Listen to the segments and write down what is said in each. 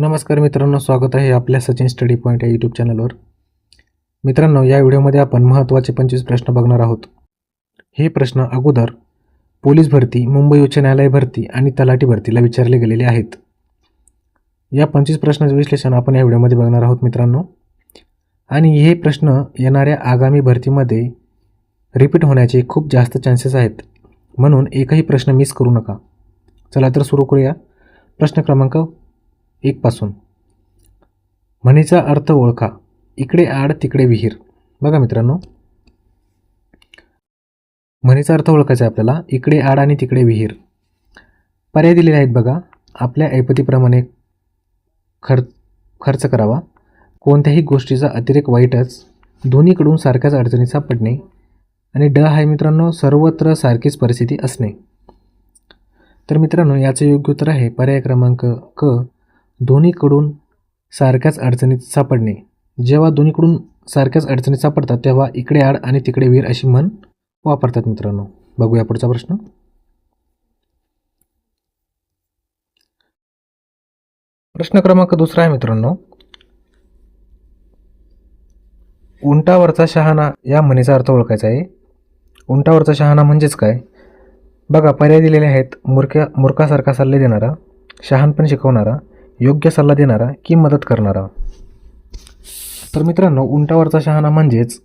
नमस्कार मित्रांनो, स्वागत आहे आपल्या सचिन स्टडी पॉईंट या यूट्यूब चॅनलवर. मित्रांनो, या व्हिडिओमध्ये आपण महत्त्वाचे 25 प्रश्न बघणार आहोत. हे प्रश्न अगोदर पोलीस भरती, मुंबई उच्च न्यायालय भरती आणि तलाठी भरतीला विचारले गेलेले आहेत. या 25 प्रश्नांचे विश्लेषण आपण या व्हिडिओमध्ये बघणार आहोत मित्रांनो. आणि हे प्रश्न येणाऱ्या आगामी भरतीमध्ये रिपीट होण्याचे खूप जास्त चान्सेस आहेत, म्हणून एकही प्रश्न मिस करू नका. चला तर सुरू करूया. प्रश्न क्रमांक 1 पासून. म्हणीचा अर्थ ओळखा. इकडे आड तिकडे विहीर. बघा मित्रांनो, म्हणीचा अर्थ ओळखायचा आहे आपल्याला. इकडे आड आणि तिकडे विहीर. पर्याय दिलेले आहेत बघा. आपल्या ऐपतीप्रमाणे खर्च करावा. कोणत्याही गोष्टीचा अतिरेक वाईटच. दोन्हीकडून सारख्याच अडचणीत सापडणे. आणि ड आहे मित्रांनो, सर्वत्र सारखीच परिस्थिती असणे. तर मित्रांनो, याचे योग्य उत्तर आहे पर्याय क्रमांक क, दोन्हीकडून सारख्याच अडचणीत सापडणे. जेव्हा दोन्हीकडून सारख्याच अडचणीत सापडतात तेव्हा इकडे आड आणि तिकडे विहीर अशी म्हण वापरतात मित्रांनो. बघूया पुढचा प्रश्न. प्रश्न क्रमांक 2 आहे मित्रांनो. उंटावरचा शहाणा या म्हणीचा अर्थ ओळखायचा आहे. उंटावरचा शहाणा म्हणजेच काय? बघा, पर्याय दिलेले आहेत. मूर्खासारखा सल्ले देणारा, शहाणपण शिकवणारा, योग्य सल्ला देणारा की मदत करणारा. तर मित्रांनो, उंटावरचा शहाणा म्हणजेच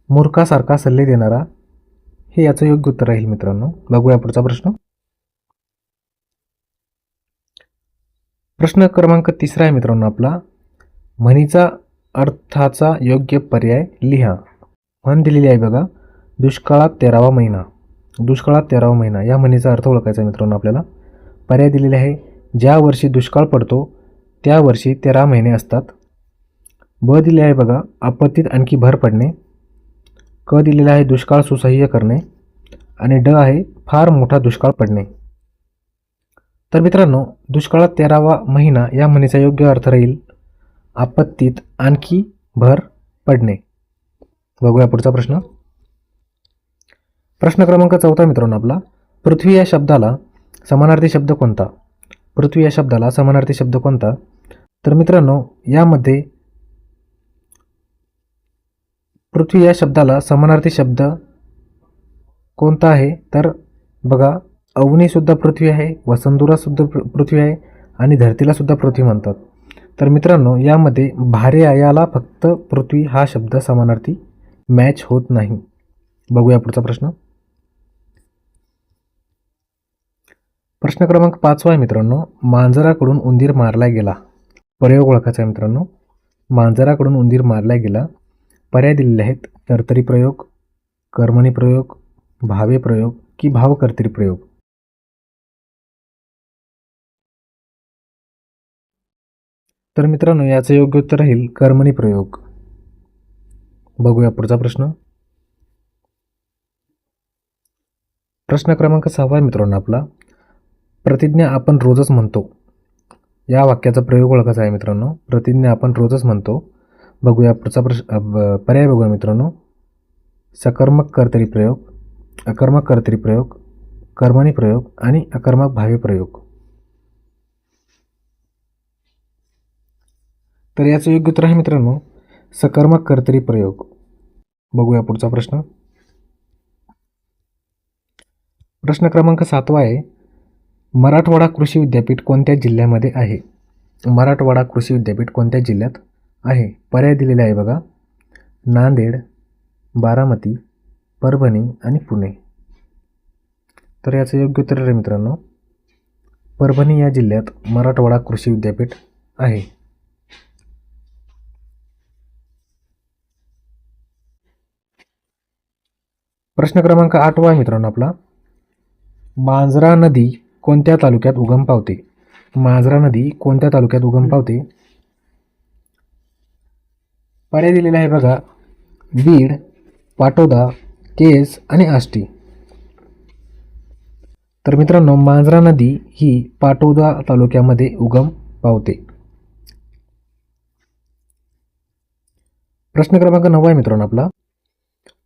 मूर्खासारखा सल्ले देणारा, हे याचं योग्य उत्तर राहील मित्रांनो. बघूया पुढचा प्रश्न. प्रश्न क्रमांक 3 आहे मित्रांनो आपला. म्हणीचा अर्थाचा योग्य पर्याय लिहा. म्हण दिलेली आहे बघा. दुष्काळात 13वा महिना. दुष्काळात 13वा महिना या म्हणीचा अर्थ ओळखायचा मित्रांनो आपल्याला. पर्याय दिलेले आहे. ज्या वर्षी दुष्काळ पडतो त्या वर्षी 13 महिने असतात. ब दिले आहे बघा. आपत्तीत आणखी भर पडणे. क दिलेला आहे. दुष्काळ सुसह्य करणे. आणि ड आहे. फार मोठा दुष्काळ पडणे. तर मित्रांनो, दुष्काळात 13वा महिना या म्हणीचा योग्य अर्थ राहील आपत्तीत आणखी भर पडणे. बघूया पुढचा प्रश्न. प्रश्न क्रमांक 4 मित्रांनो आपला. पृथ्वी या शब्दाला समानार्थी शब्द कोणता? पृथ्वी या शब्दाला समानार्थी शब्द कोणता? तर मित्रांनो, यामध्ये पृथ्वी या शब्दाला समानार्थी शब्द कोणता आहे? तर बघा, अवनीसुद्धा पृथ्वी आहे, वसुंधरासुद्धा पृथ्वी आहे आणि धरतीलासुद्धा पृथ्वी म्हणतात. तर मित्रांनो, यामध्ये भारे याला फक्त पृथ्वी हा शब्द समानार्थी मॅच होत नाही. बघूया पुढचा प्रश्न. प्रश्न क्रमांक 5 आहे मित्रांनो. मांजराकडून उंदीर मारला गेला. प्रयोग ओळखायचा आहे मित्रांनो. मांजराकडून उंदीर मारला गेला. पर्याय दिलेले आहेत. कर्तरी प्रयोग, कर्मणी प्रयोग, भावे प्रयोग की भावकर्तरी प्रयोग. तर मित्रांनो, याचे योग्य उत्तर राहील कर्मणी प्रयोग. बघूया पुढचा प्रश्न. प्रश्न क्रमांक 6 आहे मित्रांनो आपला. प्रतिज्ञा आपण रोजच म्हणतो. या वाक्याचा प्रयोग ओळखायचा आहे मित्रांनो. प्रतिज्ञा आपण रोजच म्हणतो. बघूया पुढचा पर्याय बघूया मित्रांनो. सकर्मक कर्तरी प्रयोग, अकर्मक कर्तरी प्रयोग, कर्मणी प्रयोग आणि अकर्मक भावे प्रयोग. तर याचं योग्य उत्तर आहे मित्रांनो सकर्मक कर्तरी प्रयोग. बघूया पुढचा प्रश्न. प्रश्न क्रमांक 7 आहे. मराठवाडा कृषी विद्यापीठ कोणत्या जिल्ह्यामध्ये आहे? मराठवाडा कृषी विद्यापीठ कोणत्या जिल्ह्यात आहे? पर्याय दिलेले आहे बघा. नांदेड, बारामती, परभणी आणि पुणे. तर याचं योग्य उत्तर आहे मित्रांनो परभणी या जिल्ह्यात मराठवाडा कृषी विद्यापीठ आहे. प्रश्न क्रमांक 8 आहे मित्रांनो आपला. मांजरा नदी कोणत्या तालुक्यात उगम पावते? मांजरा नदी कोणत्या तालुक्यात उगम पावते? पर्याय दिलेला आहे बघा. बीड, पाटोदा, केज आणि आष्टी. तर मित्रांनो, मांजरा नदी ही पाटोदा तालुक्यामध्ये उगम पावते. प्रश्न क्रमांक 9 आहे मित्रांनो आपला.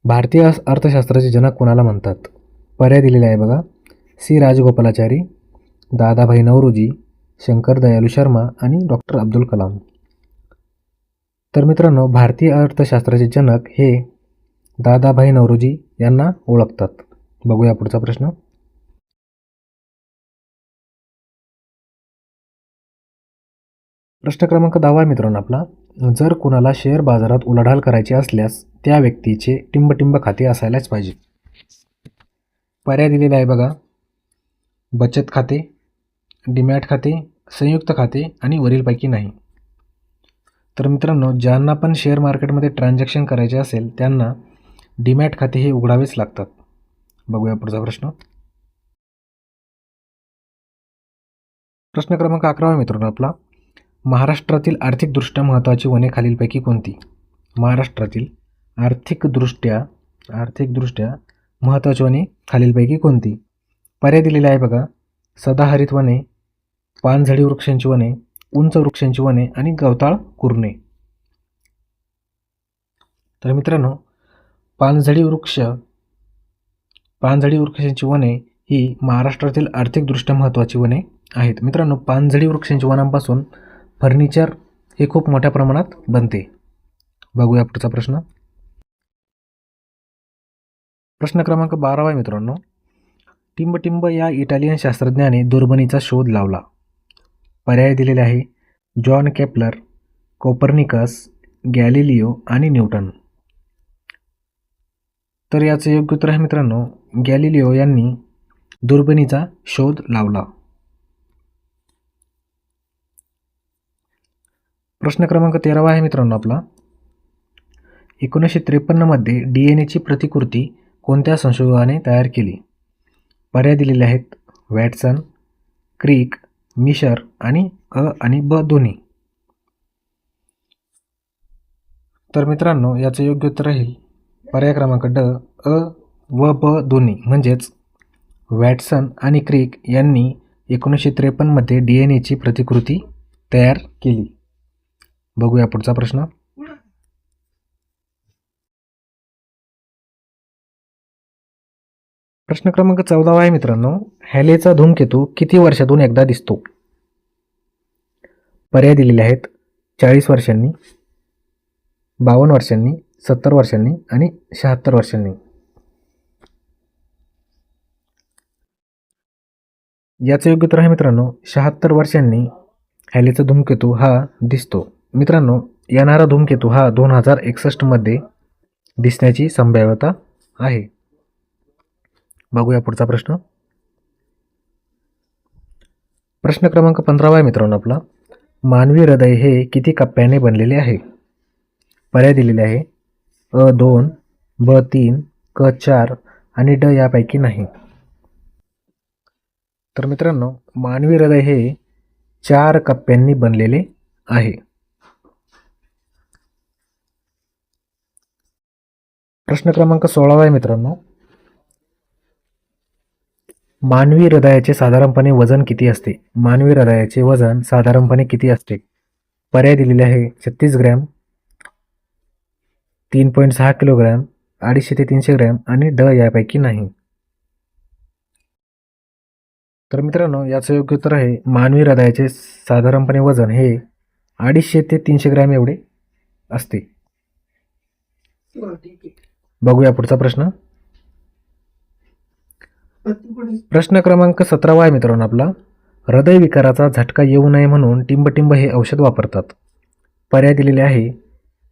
भारतीय अर्थशास्त्राचे जनक कोणाला म्हणतात? पर्याय दिलेले आहे बघा. सी राजगोपालाचारी, दादाभाई नौरोजी, शंकर दयाळू शर्मा आणि डॉक्टर अब्दुल कलाम. तर मित्रांनो, भारतीय अर्थशास्त्राचे जनक हे दादाभाई नौरोजी यांना ओळखतात. बघूया पुढचा प्रश्न. प्रश्न क्रमांक 10 मित्रांनो आपला, जर कुणाला शेअर बाजारात उलाढाल करायची असल्यास त्या व्यक्तीचे टिंबटिंब खाते असायलाच पाहिजे. पर्याय दिलेले आहे बघा. बचत खाते, डीमॅट खाते, संयुक्त खाते आणि वरीलपैकी नाही. तर मित्रांनो, ज्यांना पण शेअर मार्केटमध्ये ट्रान्झॅक्शन करायचे असेल त्यांना डीमॅट खाते हे उघडावेच लागतात. बघूया पुढचा प्रश्न. प्रश्न क्रमांक 11 मित्रांनो आपला, महाराष्ट्रातील आर्थिकदृष्ट्या महत्त्वाची वने खालीलपैकी कोणती? महाराष्ट्रातील आर्थिकदृष्ट्या महत्त्वाची वने खालीलपैकी कोणती? पर्याय दिलेले आहे बघा. सदाहरित वने, पानझडी वृक्षांची वने, उंच वृक्षांची वने आणि गवताळ कुरणे. तर मित्रांनो, पानझडी वृक्षांची वने ही महाराष्ट्रातील आर्थिकदृष्ट्या महत्त्वाची वने आहेत. मित्रांनो, पानझडी वृक्षांच्या वनांपासून फर्निचर हे खूप मोठ्या प्रमाणात बनते. बघूया पुढचा प्रश्न. प्रश्न क्रमांक 12 आहे मित्रांनो, टिंबटिंब या इटालियन शास्त्रज्ञाने दुर्बिणीचा शोध लावला. पर्याय दिलेले आहे. जॉन केपलर, कोपर्निकस, गॅलिलिओ आणि न्यूटन. तर याचं योग्य उत्तर आहे मित्रांनो, गॅलिलिओ यांनी दुर्बिणीचा शोध लावला. प्रश्न क्रमांक 13 आहे मित्रांनो आपला, 1953 मध्ये DNA ची प्रतिकृती कोणत्या संशोधकाने तयार केली? पर्याय दिलेले आहेत. वॅटसन, क्रिक, मिशर आणि अ आणि ब दोन्ही. तर मित्रांनो, याचं योग्य उत्तर राहील पर्याय क्रमांक ड, अ व ब दोन्ही. म्हणजेच वॅटसन आणि क्रिक यांनी 1953 मध्ये DNA ची प्रतिकृती तयार केली. बघूया पुढचा प्रश्न. प्रश्न क्रमांक 14 आहे मित्रांनो, हॅलेचा धूमकेतू किती वर्षातून एकदा दिसतो? पर्याय दिलेले आहेत. 40 वर्षांनी, 52 वर्षांनी, 70 वर्षांनी आणि 76 वर्षांनी. याचं योग्य उत्तर आहे मित्रांनो, 76 वर्षांनी हॅलेचा धूमकेतू हा दिसतो. मित्रांनो, येणारा धूमकेतू हा 2061 मध्ये दिसण्याची संभाव्यता आहे. बघूया पुढचा प्रश्न. प्रश्न क्रमांक 15 आहे मित्रांनो आपला, मानवी हृदय हे किती कप्प्याने बनलेले आहे? पर्याय दिलेले आहे. अ 2, ब 3, क 4 आणि ड यापैकी नाही. तर मित्रांनो, मानवी हृदय हे 4 कप्प्यांनी बनलेले आहे. प्रश्न क्रमांक 16 आहे मित्रांनो, मानवी हृदयाचे साधारणपणे वजन किती असते? मानवी हृदयाचे वजन साधारणपणे किती असते? पर्याय दिलेले आहे. 36 ग्रॅम, 3.6 किलोग्रॅम, 250 ते 300 ग्रॅम आणि ड यापैकी नाही. तर मित्रांनो, याचं योग्य उत्तर आहे, मानवी हृदयाचे साधारणपणे वजन हे 250 ते 300 ग्रॅम एवढे असते. बघूया पुढचा प्रश्न. प्रश्न क्रमांक 17 आहे मित्रांनो आपला, हृदयविकाराचा झटका येऊ नये म्हणून टिंबटिंब हे औषध वापरतात. पर्याय दिलेले आहे.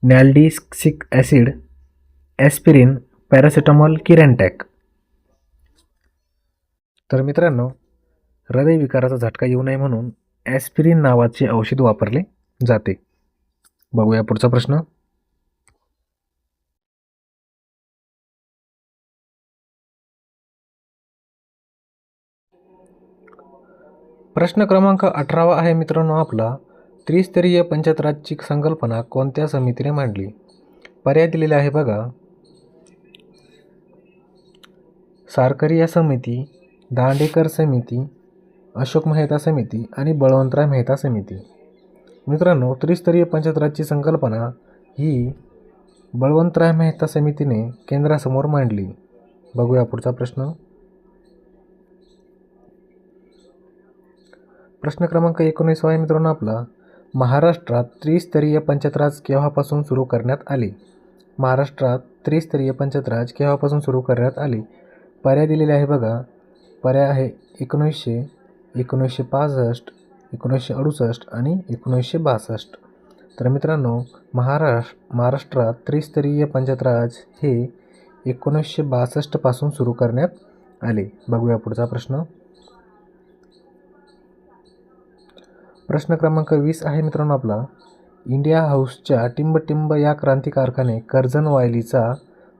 नॅल्डिक्सिक ॲसिड, ॲस्पिरिन, पॅरासिटामॉल की रॅन्टॅक. तर मित्रांनो, हृदयविकाराचा झटका येऊ नये म्हणून ॲस्पिरिन नावाचे औषध वापरले जाते. बघूया पुढचा प्रश्न. प्रश्न क्रमांक 18 आहे मित्रांनो आपला, त्रिस्तरीय पंचायत राजची संकल्पना कोणत्या समितीने मांडली? पर्याय दिलेले आहे बघा. सारकरिया समिती, दांडेकर समिती, अशोक मेहता समिती आणि बळवंतराय मेहता समिती. मित्रांनो, त्रिस्तरीय पंचायत राजची संकल्पना ही बळवंतराय मेहता समितीने केंद्रासमोर मांडली. बघूया पुढचा प्रश्न. प्रश्न क्रमांक 19 आहे मित्रांनो आपला, महाराष्ट्रात त्रिस्तरीय पंचायत राज केव्हापासून सुरू करण्यात आले? महाराष्ट्रात त्रिस्तरीय पंचायत राज केव्हापासून सुरू करण्यात आले? पर्याय दिलेले आहे बघा. पर्याय आहे 1900, 1965, 1968 आणि 1962. तर मित्रांनो, महाराष्ट्रात त्रिस्तरीय पंचायत राज हे 1962 पासून सुरू करण्यात आले. बघूया पुढचा प्रश्न. प्रश्न क्रमांक 20 आहे मित्रांनो आपला, इंडिया हाऊसच्या टिंबटिंब या क्रांतिकारकाने कर्झन वायलीचा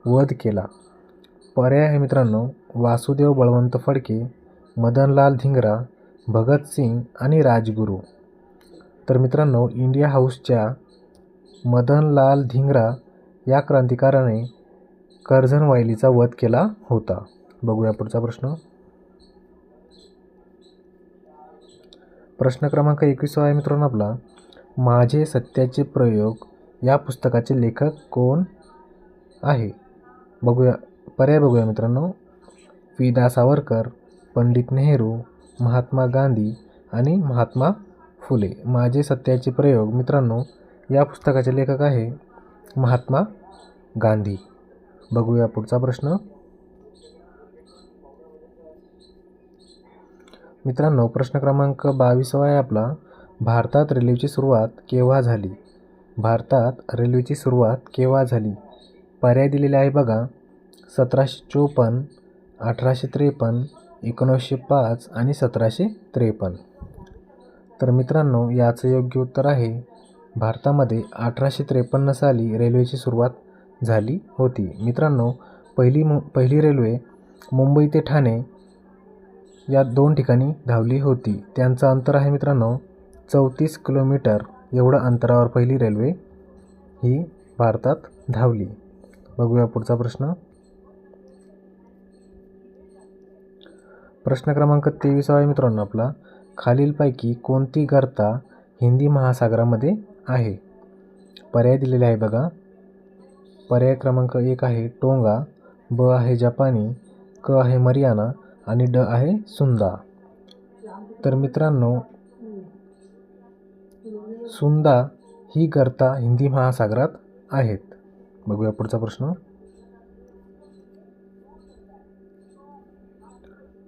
वध केला. पर्याय आहे मित्रांनो, वासुदेव बळवंत फडके, मदनलाल धिंगरा, भगतसिंग आणि राजगुरू. तर मित्रांनो, इंडिया हाऊसच्या मदनलाल धिंगरा या क्रांतिकारकाने कर्झन वायलीचा वध केला होता. बघूया पुढचा प्रश्न. प्रश्न क्रमांक 21 आहे मित्रांनो आपला, माझे सत्याचे प्रयोग या पुस्तकाचे लेखक कोण आहे? पर्याय बघूया मित्रांनो. वि.दा. सावरकर, पंडित नेहरू, महात्मा गांधी आणि महात्मा फुले. माझे सत्याचे प्रयोग मित्रांनो या पुस्तकाचे लेखक आहे महात्मा गांधी. बघूया पुढचा प्रश्न. मित्रांनो, प्रश्न क्रमांक 22 आहे आपला, भारतात रेल्वेची सुरुवात केव्हा झाली? भारतात रेल्वेची सुरुवात केव्हा झाली? पर्याय दिलेले आहे बघा. 1754, 1853, 1905 आणि 1753. तर मित्रांनो, याचं योग्य उत्तर आहे भारतामध्ये 1853 साली रेल्वेची सुरुवात झाली होती. मित्रांनो, पहिली रेल्वे मुंबई ते ठाणे या 2 ठिकाणी धावली होती. त्यांचं अंतर आहे मित्रांनो 34 किलोमीटर. एवढं अंतरावर पहिली रेल्वे ही भारतात धावली. बघूया पुढचा प्रश्न. प्रश्न क्रमांक 23 आहे मित्रांनो आपला, खालीलपैकी कोणती गर्ता हिंदी महासागरामध्ये आहे? पर्याय दिलेले आहे बघा. पर्याय क्रमांक 1 आहे टोंगा, ब आहे जपानी, क आहे मरियाना आणि ड आहे सुंदा. तर मित्रांनो, सुंदा ही गर्ता हिंदी महासागरात आहेत. बघूया पुढचा प्रश्न.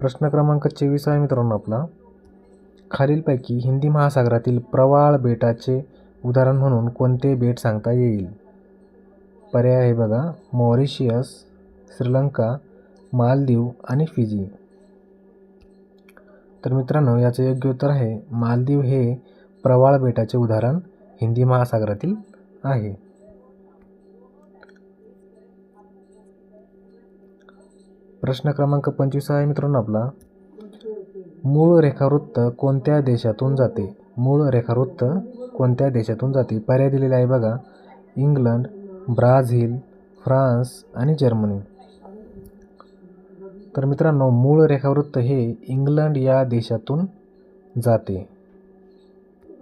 प्रश्न क्रमांक 24 आहे मित्रांनो आपला, खालीलपैकी हिंदी महासागरातील प्रवाळ बेटाचे उदाहरण म्हणून कोणते बेट सांगता येईल? पर्याय आहे बघा. मॉरिशियस, श्रीलंका, मालदीव आणि फिजी. तर मित्रांनो, याचे योग्य उत्तर आहे मालदीव हे प्रवाळ बेटाचे उदाहरण हिंदी महासागरातील आहे. प्रश्न क्रमांक 25 आहे मित्रांनो आपला, मूळ रेखावृत्त कोणत्या देशातून जाते? मूळ रेखावृत्त कोणत्या देशातून जाते? पर्याय दिलेले आहे बघा. इंग्लंड, ब्राझील, फ्रान्स आणि जर्मनी. तर मित्रांनो, मूळ रेखावृत्त हे इंग्लंड या देशातून जाते.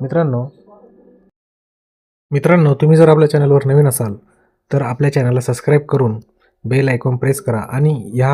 मित्रांनो, तुम्ही जर आपल्या चॅनलवर नवीन असाल तर आपल्या चॅनलला सबस्क्राईब करून बेल आयकॉन प्रेस करा आणि ह्या